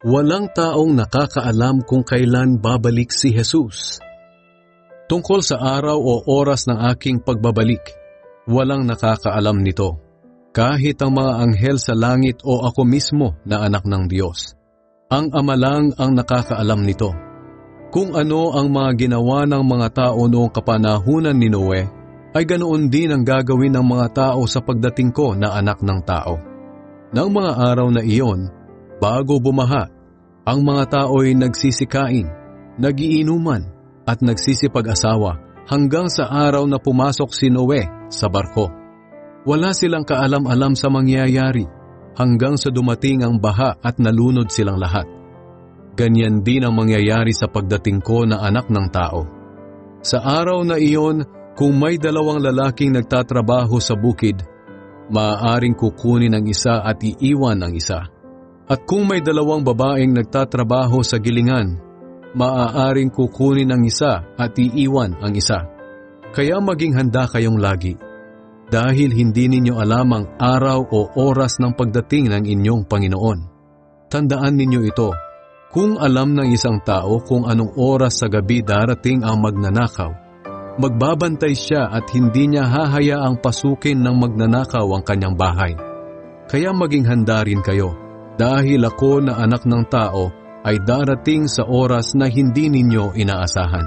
Walang taong nakakaalam kung kailan babalik si Jesus. Tungkol sa araw o oras ng aking pagbabalik, walang nakakaalam nito. Kahit ang mga anghel sa langit o ako mismo na anak ng Diyos. Ang Ama lang ang nakakaalam nito. Kung ano ang mga ginawa ng mga tao noong kapanahunan ni Noe, ay ganoon din ang gagawin ng mga tao sa pagdating ko na anak ng tao. Nang mga araw na iyon, bago bumaha, ang mga tao'y nagsisikain, nagiinuman at nagsisipag-asawa hanggang sa araw na pumasok si Noe sa barko. Wala silang kaalam-alam sa mangyayari hanggang sa dumating ang baha at nalunod silang lahat. Ganyan din ang mangyayari sa pagdating ko na anak ng tao. Sa araw na iyon, kung may dalawang lalaking nagtatrabaho sa bukid, maaaring kukunin ang isa at iiwan ang isa. At kung may dalawang babaeng nagtatrabaho sa gilingan, maaaring kukunin ang isa at iiwan ang isa. Kaya maging handa kayong lagi, dahil hindi ninyo alam ang araw o oras ng pagdating ng inyong Panginoon. Tandaan ninyo ito, kung alam ng isang tao kung anong oras sa gabi darating ang magnanakaw, magbabantay siya at hindi niya hahayaang pasukin ng magnanakaw ang kanyang bahay. Kaya maging handa rin kayo, dahil ako na anak ng tao ay darating sa oras na hindi ninyo inaasahan.